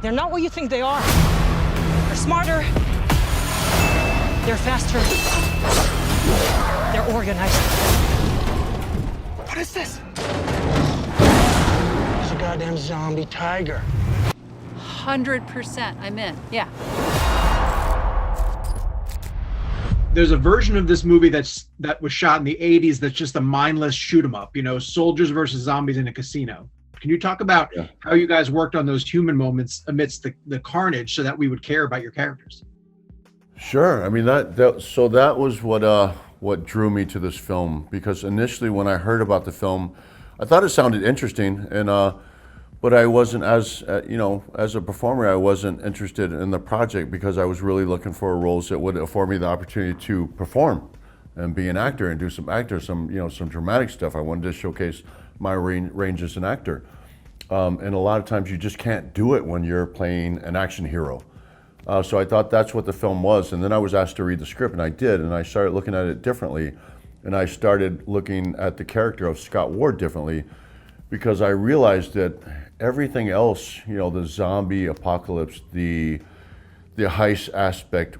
They're not what you think they are. They're smarter. They're faster. They're organized. What is this? It's a goddamn zombie tiger. 100% I'm in, yeah. There's a version of this movie that was shot in the 80s that's just a mindless shoot 'em up, you know, soldiers versus zombies in a casino. Can you talk about how you guys worked on those human moments amidst the carnage so that we would care about your characters? Sure. I mean, that was what drew me to this film, because initially when I heard about the film, I thought it sounded interesting, and but I wasn't, as as a performer, I wasn't interested in the project because I was really looking for roles that would afford me the opportunity to perform and be an actor and do some some dramatic stuff. I wanted to showcase my range as an actor, and a lot of times you just can't do it when you're playing an action hero. So I thought that's what the film was, and then I was asked to read the script, and I did, and I started looking at it differently, and I started looking at the character of Scott Ward differently, because I realized that everything else, the zombie apocalypse, the heist aspect,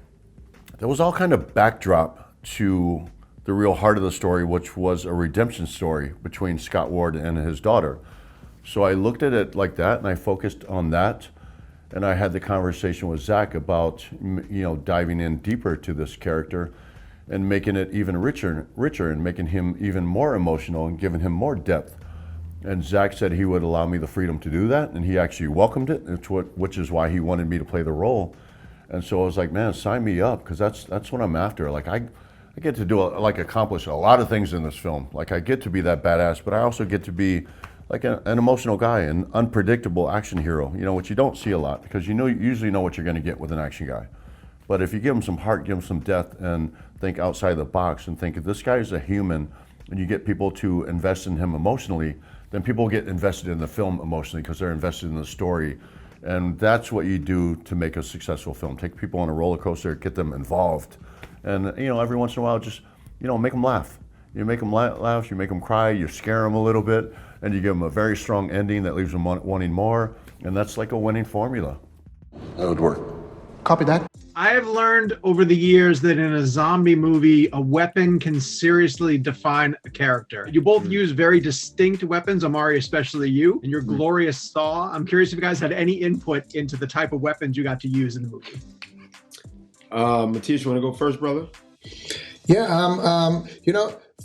that was all kind of backdrop to the real heart of the story, which was a redemption story between Scott Ward and his daughter. So I looked at it like that, and I focused on that. And I had the conversation with Zack about, diving in deeper to this character and making it even richer, and making him even more emotional and giving him more depth. And Zack said he would allow me the freedom to do that, and he actually welcomed it, which is why he wanted me to play the role. And so I was like, man, sign me up, because that's what I'm after. Like I get to accomplish a lot of things in this film. Like I get to be that badass, but I also get to be like an emotional guy, an unpredictable action hero, which you don't see a lot, because you usually know what you're going to get with an action guy. But if you give him some heart, give him some depth, and think outside the box and think if this guy is a human, and you get people to invest in him emotionally, then people get invested in the film emotionally because they're invested in the story. And that's what you do to make a successful film. Take people on a roller coaster, get them involved. And every once in a while, just make them laugh. You make them laugh, you make them cry, you scare them a little bit, and you give them a very strong ending that leaves them wanting more, and that's like a winning formula. That would work. Copy that. I have learned over the years that in a zombie movie, a weapon can seriously define a character. You both use very distinct weapons, Omari, especially you, and your glorious saw. I'm curious if you guys had any input into the type of weapons you got to use in the movie. Matthias, you want to go first, brother? Yeah,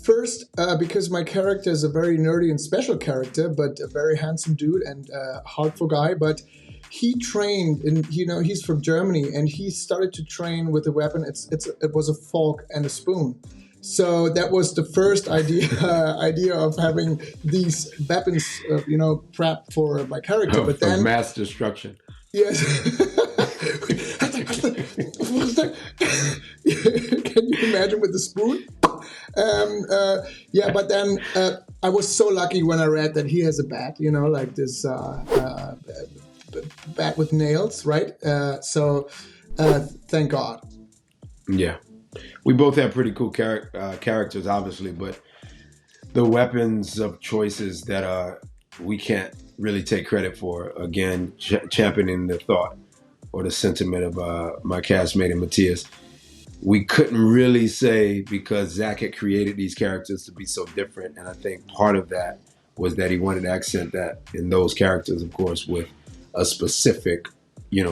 first, because my character is a very nerdy and special character, but a very handsome dude and heartful guy, but he trained, and he's from Germany, and he started to train with a weapon. It was a fork and a spoon. So that was the first idea of having these weapons, prepped for my character. But then mass destruction. Yes. Can you imagine with the spoon? But then I was so lucky when I read that he has a bat, like this bat with nails, right? Thank God. Yeah. We both have pretty cool characters, obviously, but the weapons of choices that we can't really take credit for, again, championing the thought or the sentiment of my castmate and Matthias. We couldn't really say, because Zack had created these characters to be so different, and I think part of that was that he wanted to accent that in those characters, of course, with a specific,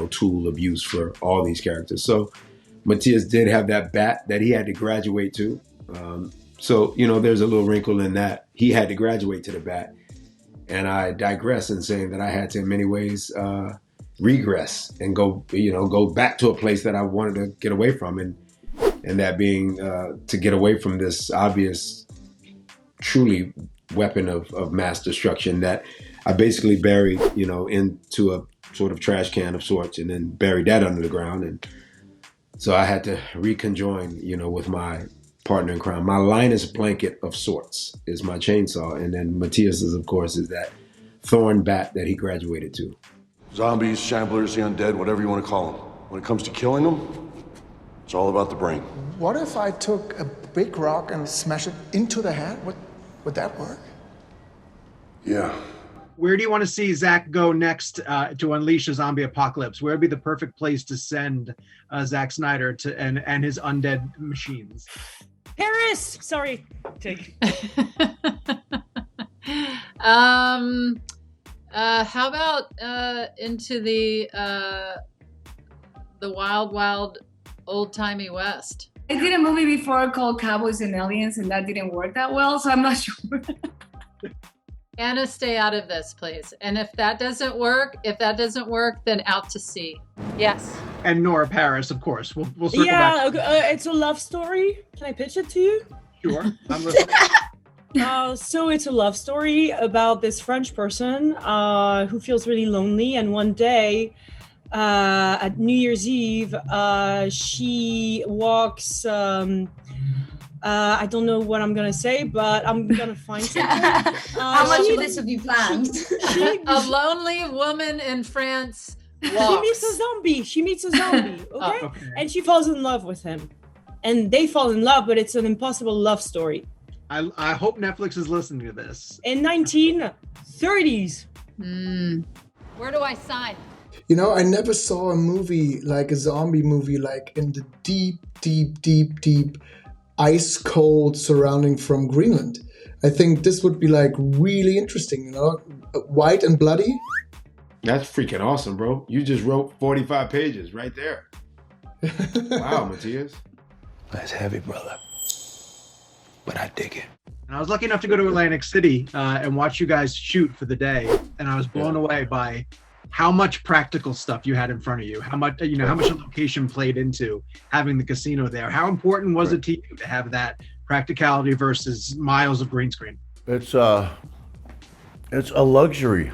tool of use for all these characters. So Matthias did have that bat that he had to graduate to. There's a little wrinkle in that. He had to graduate to the bat. And I digress in saying that I had to, in many ways, regress and go back to a place that I wanted to get away from. And that being to get away from this obvious, truly weapon of mass destruction that I basically buried, into a sort of trash can of sorts, and then buried that under the ground. And so I had to reconjoin, with my partner in crime. My Linus blanket of sorts is my chainsaw. And then Matthias's, of course, is that thorn bat that he graduated to. Zombies, shamblers, the undead, whatever you want to call them. When it comes to killing them, it's all about the brain. What if I took a big rock and smash it into the head? Would that work? Yeah. Where do you want to see Zack go next to unleash a zombie apocalypse? Where would be the perfect place to send Zack Snyder to and his undead machines? Paris. Sorry, Tig. How about into the wild, old-timey West? I did a movie before called Cowboys and Aliens, and that didn't work that well, so I'm not sure. Anna, stay out of this, please. And if that doesn't work, then out to sea. Yes. And Nora Paris, of course. We'll circle back. Yeah, it's a love story. Can I pitch it to you? Sure, I'm listening. So it's a love story about this French person who feels really lonely, and one day at New Year's Eve, she walks. I don't know what I'm gonna say, but I'm gonna find something. How much of this have you planned? A lonely woman in France walks. She meets a zombie. Okay? Okay. And she falls in love with him, and they fall in love, but it's an impossible love story. I hope Netflix is listening to this. In 1930s. Where do I sign? You know, I never saw a movie like a zombie movie, like in the deep ice cold surrounding from Greenland. I think this would be like really interesting, you know, white and bloody. That's freaking awesome, bro. You just wrote 45 pages right there. Wow, Matthias. That's heavy, brother. But I dig it. And I was lucky enough to go to Atlantic City and watch you guys shoot for the day, and I was blown away by how much practical stuff you had in front of you, how much how much location played into having the casino there. How important was it to you to have that practicality versus miles of green screen? It's a luxury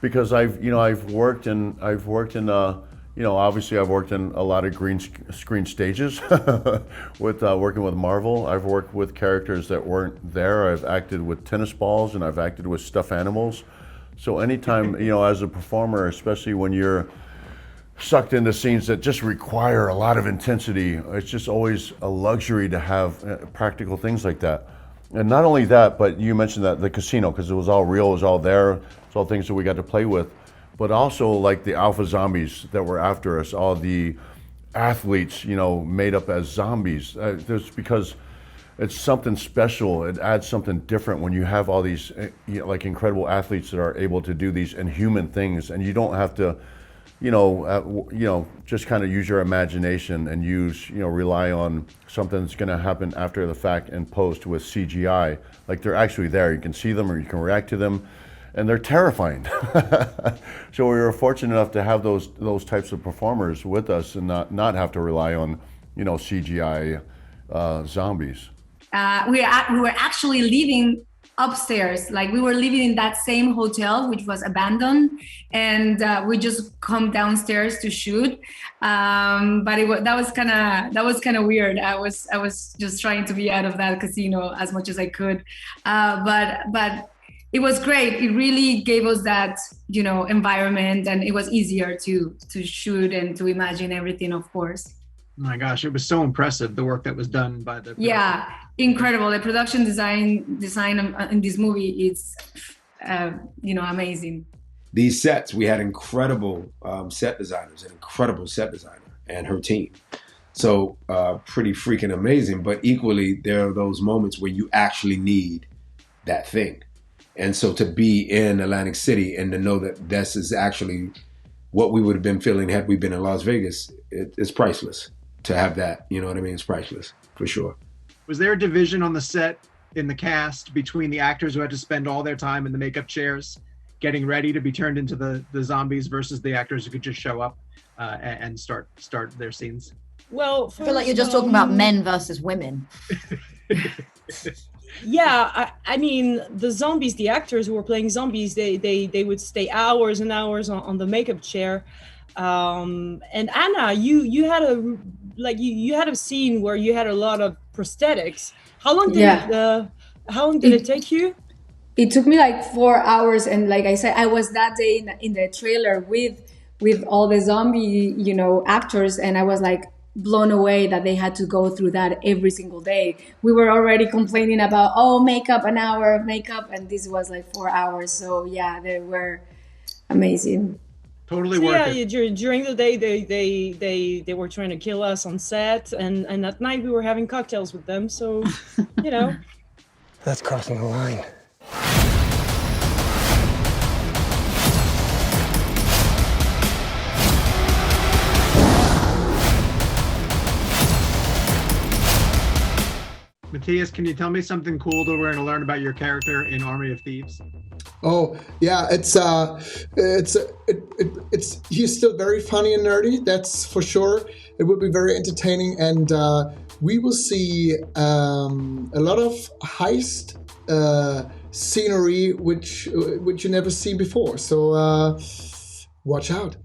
because I've worked in obviously I've worked in a lot of green screen stages with working with Marvel. I've worked with characters that weren't there. I've acted with tennis balls and I've acted with stuffed animals. So anytime, as a performer, especially when you're sucked into scenes that just require a lot of intensity, it's just always a luxury to have practical things like that. And not only that, but you mentioned that the casino, because it was all real, it was all there, it's all things that we got to play with. But also like the alpha zombies that were after us, all the athletes, made up as zombies. There's because it's something special. It adds something different when you have all these like incredible athletes that are able to do these inhuman things, and you don't have to, just kind of use your imagination and rely on something that's going to happen after the fact and post with CGI. Like they're actually there. You can see them or you can react to them, and they're terrifying. So we were fortunate enough to have those types of performers with us and not have to rely on CGI zombies. We were actually living upstairs, like we were living in that same hotel which was abandoned, and we just come downstairs to shoot. But that was kind of weird. I was just trying to be out of that casino as much as I could, but it was great. It really gave us that environment, and it was easier to shoot and to imagine everything, of course. My gosh, it was so impressive, the work that was done by the Yeah, incredible. The production design in this movie is amazing. These sets, we had incredible set designers, an incredible set designer and her team. So pretty freaking amazing, but equally there are those moments where you actually need that thing. And so to be in Atlantic City and to know that this is actually what we would have been feeling had we been in Las Vegas, it's priceless. To have that, it's priceless, for sure. Was there a division on the set, in the cast, between the actors who had to spend all their time in the makeup chairs, getting ready to be turned into the zombies, versus the actors who could just show up and start their scenes? Well, I feel like you're just talking about men versus women. Yeah, I mean, the zombies, the actors who were playing zombies, they would stay hours and hours on the makeup chair. And Anna, you had a scene where you had a lot of prosthetics. How long did it take you? It took me like 4 hours, and like I said, I was that day in the trailer with all the zombie actors, and I was like, blown away that they had to go through that every single day. We were already complaining about, makeup, an hour of makeup, and this was like 4 hours. So yeah, they were amazing. Totally worth it. During the day they were trying to kill us on set, and at night we were having cocktails with them. So, you know, That's crossing the line. Matthias, can you tell me something cool that we're going to learn about your character in Army of Thieves? Oh yeah, he's still very funny and nerdy. That's for sure. It will be very entertaining, and we will see a lot of heist scenery, which you never seen before. So watch out.